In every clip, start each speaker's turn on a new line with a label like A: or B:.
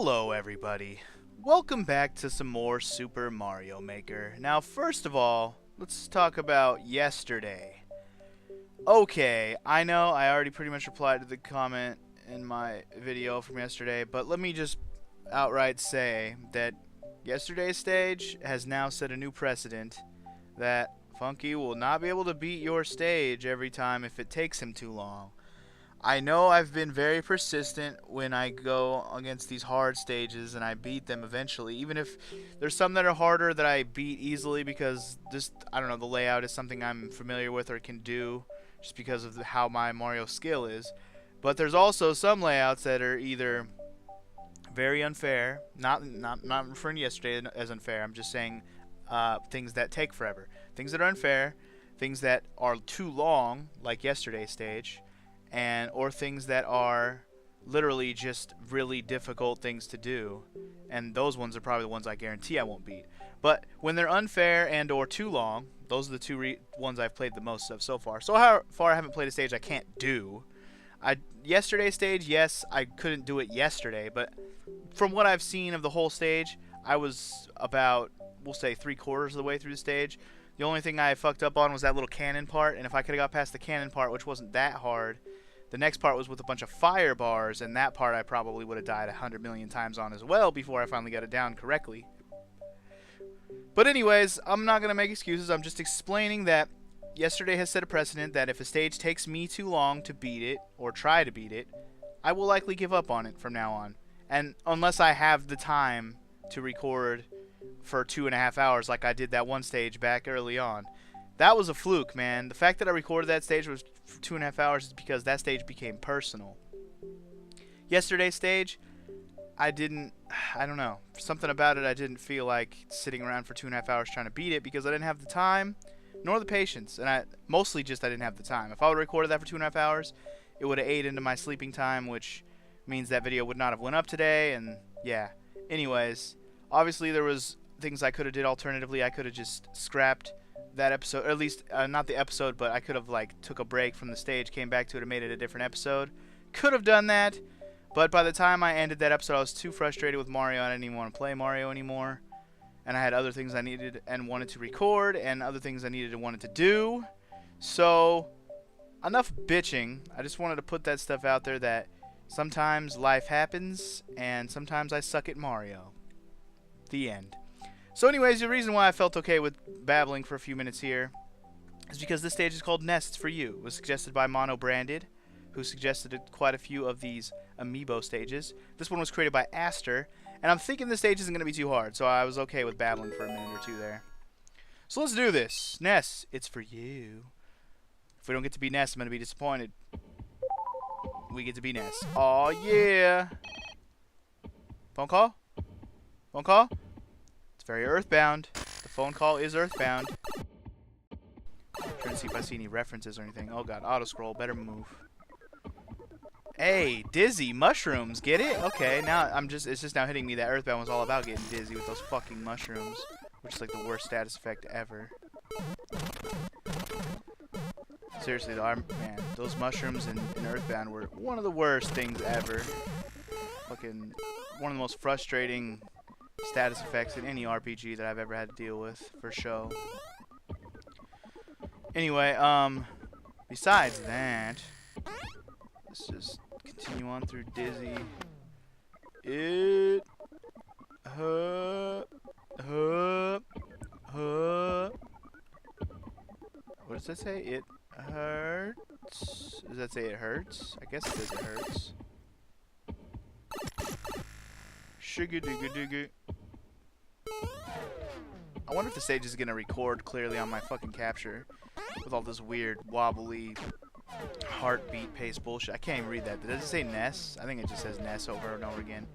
A: Hello everybody, welcome back to some more Super Mario Maker. Now first of all, let's talk about yesterday. Okay, I know I already pretty much replied to the comment in my video from yesterday, but let me just outright say that yesterday's stage has now set a new precedent that Funky will not be able to beat your stage every time if it takes him too long. I know I've been very persistent when I go against these hard stages and I beat them eventually, even if there's some that are harder that I beat easily because just, I don't know, the layout is something I'm familiar with or can do just because of how my Mario skill is. But there's also some layouts that are either very unfair, not referring to yesterday as unfair, I'm just saying things that take forever. Things that are unfair, things that are too long, like yesterday's stage, or things that are literally just really difficult things to do, and those ones are probably the ones I guarantee I won't beat. But when they're unfair and or too long, those are the two ones I've played the most of so far. So how far I haven't played a stage I can't do. Yesterday's stage, yes, I couldn't do it yesterday, but from what I've seen of the whole stage, I was about, we'll say, 3/4 of the way through the stage. The only thing I fucked up on was that little cannon part, and if I could have got past the cannon part, which wasn't that hard, the next part was with a bunch of fire bars, and that part I probably would have died 100 million times on as well before I finally got it down correctly. But anyways, I'm not going to make excuses. I'm just explaining that yesterday has set a precedent that if a stage takes me too long to beat it, or try to beat it, I will likely give up on it from now on. And unless I have the time to record for 2.5 hours like I did that one stage back early on. That was a fluke, man. The fact that I recorded that stage was for 2.5 hours is because that stage became personal. Yesterday's stage, I don't know. Something about it, I didn't feel like sitting around for 2.5 hours trying to beat it because I didn't have the time nor the patience. And mostly just I didn't have the time. If I would have recorded that for 2.5 hours, it would have ate into my sleeping time, which means that video would not have went up today. And yeah. Anyways, obviously there was things I could have did alternatively. I could have just scrapped that episode, or at least not the episode, but I could have like took a break from the stage, came back to it, and made it a different episode. Could have done that, but by the time I ended that episode, I was too frustrated with Mario. I didn't even want to play Mario anymore, and I had other things I needed and wanted to record, and other things I needed and wanted to do. So enough bitching. I just wanted to put that stuff out there that sometimes life happens, and sometimes I suck at Mario. The end. So anyways, the reason why I felt okay with babbling for a few minutes here is because this stage is called Ness, it's for you. It was suggested by Mano Branded, who suggested quite a few of these amiibo stages. This one was created by Aster, and I'm thinking this stage isn't going to be too hard, so I was okay with babbling for a minute or two there. So let's do this. Ness, it's for you. If we don't get to be Ness, I'm going to be disappointed. We get to be Ness. Aw, yeah. Phone call? Phone call? Very earthbound. The phone call is earthbound. Trying to see if I see any references or anything. Oh god, auto scroll, better move. Hey, dizzy mushrooms, get it? Okay, now it's just now hitting me that earthbound was all about getting dizzy with those fucking mushrooms, which is like the worst status effect ever. Seriously though, man, those mushrooms in earthbound were one of the worst things ever. Fucking one of the most frustrating status effects in any RPG that I've ever had to deal with, for sure. Anyway, besides that, let's just continue on through Dizzy. What does that say? It hurts? Does that say it hurts? I guess it says it hurts. Sugar-digga-digga. I wonder if the stage is going to record clearly on my fucking capture with all this weird, wobbly, heartbeat pace bullshit. I can't even read that. Does it say Ness? I think it just says Ness over and over again.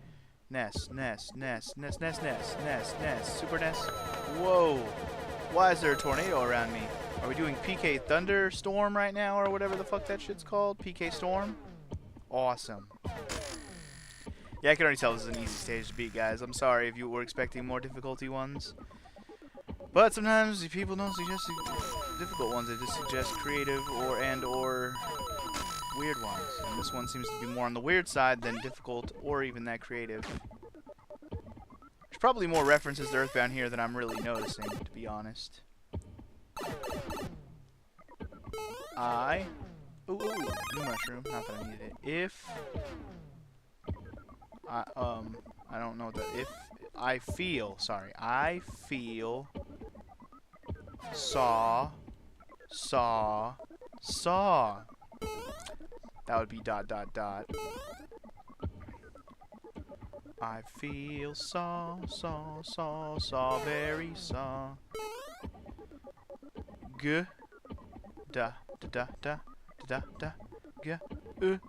A: Ness, Ness, Ness, Ness, Ness, Ness, Ness, Ness, Super Ness. Whoa. Why is there a tornado around me? Are we doing PK Thunderstorm right now or whatever the fuck that shit's called? PK Storm? Awesome. Yeah, I can already tell this is an easy stage to beat, guys. I'm sorry if you were expecting more difficulty ones. But sometimes people don't suggest difficult ones. They just suggest creative or weird ones. And this one seems to be more on the weird side than difficult or even that creative. probably more references to Earthbound here than I'm really noticing, to be honest. Ooh, new mushroom. Not that I needed it. If I don't know what that. If I feel, sorry, I feel saw. That would be ... I feel very saw. G da da da da da ga g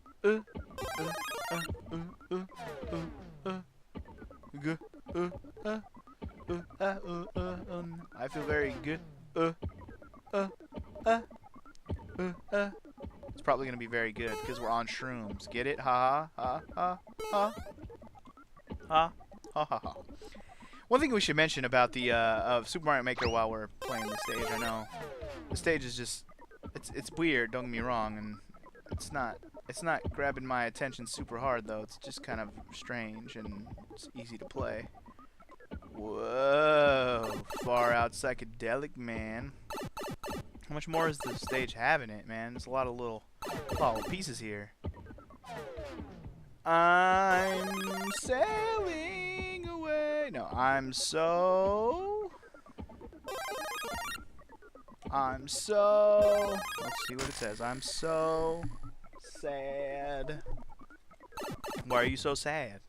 A: I feel very good. It's probably gonna be very good because we're on shrooms. Get it? Ha ha ha ha ha ha ha ha. One thing we should mention about the of Super Mario Maker while we're playing the stage, I know the stage is just it's weird. Don't get me wrong, and it's not grabbing my attention super hard though. It's just kind of strange and it's easy to play. Whoa, far out psychedelic, man. How much more does the stage have in it, man? There's a lot of little pieces here. I'm sailing away. No, let's see what it says. I'm so sad. Why are you so sad?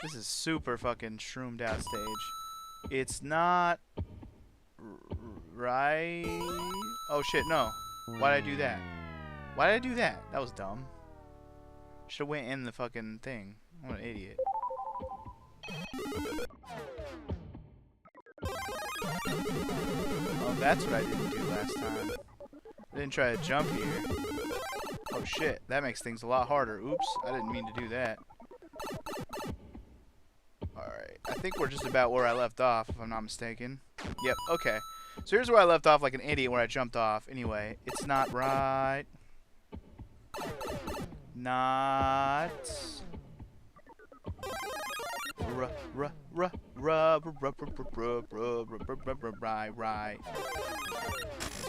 A: This is super fucking shroomed out stage. It's not right. Oh shit, no. Why did I do that? Why did I do that? That was dumb. Should've went in the fucking thing. What an idiot. Oh, that's what I didn't do last time. I didn't try to jump here. Oh shit, that makes things a lot harder. Oops, I didn't mean to do that. Alright, I think we're just about where I left off, if I'm not mistaken. Yep, okay. So here's where I left off like an idiot where I jumped off. Anyway, it's not right. Not right. It's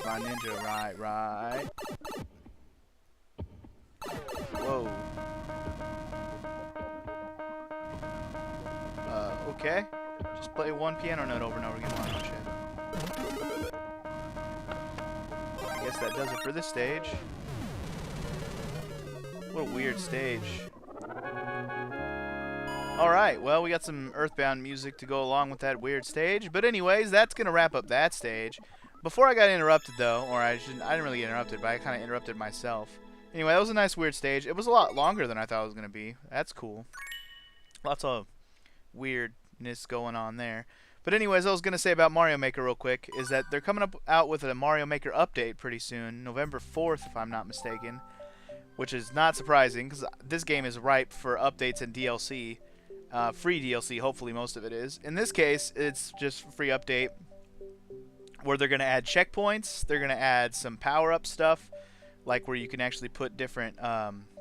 A: my ninja, right. Whoa. Okay. Just play one piano note over and over again. Oh, shit. I guess that does it for this stage. What a weird stage. Alright, well, we got some Earthbound music to go along with that weird stage. But anyways, that's going to wrap up that stage. Before I got interrupted, though, or I didn't really get interrupted, but I kind of interrupted myself. Anyway, that was a nice weird stage. It was a lot longer than I thought it was going to be. That's cool. Lots of weirdness going on there. But anyways, I was going to say about Mario Maker real quick, is that they're coming out with a Mario Maker update pretty soon. November 4th, if I'm not mistaken. Which is not surprising, because this game is ripe for updates and DLC. Free DLC, hopefully most of it is. In this case, it's just a free update where they're going to add checkpoints. They're going to add some power-up stuff, like where you can actually put different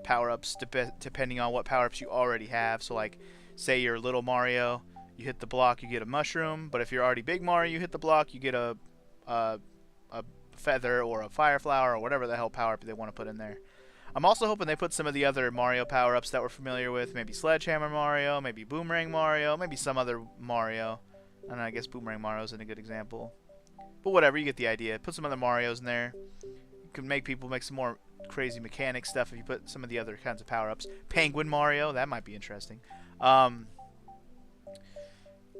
A: power-ups depending on what power-ups you already have. So like, say you're Little Mario, you hit the block, you get a mushroom. But if you're already Big Mario, you hit the block, you get a feather or a fire flower or whatever the hell power-up they want to put in there. I'm also hoping they put some of the other Mario power-ups that we're familiar with. Maybe Sledgehammer Mario, maybe Boomerang Mario, maybe some other Mario. I don't know, I guess Boomerang Mario isn't a good example. But whatever, you get the idea. Put some other Marios in there. You can make people make some more crazy mechanic stuff if you put some of the other kinds of power-ups. Penguin Mario, that might be interesting.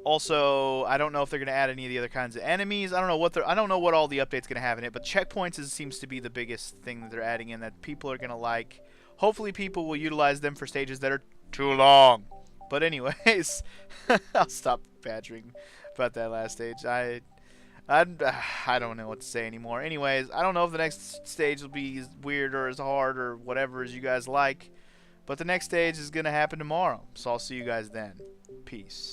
A: Also, I don't know if they're going to add any of the other kinds of enemies. I don't know what all the updates going to have in it, but checkpoints seems to be the biggest thing that they're adding in that people are going to like. Hopefully people will utilize them for stages that are too long. But anyways, I'll stop badgering about that last stage. I don't know what to say anymore. Anyways, I don't know if the next stage will be as weird or as hard or whatever as you guys like. But the next stage is going to happen tomorrow. So I'll see you guys then. Peace.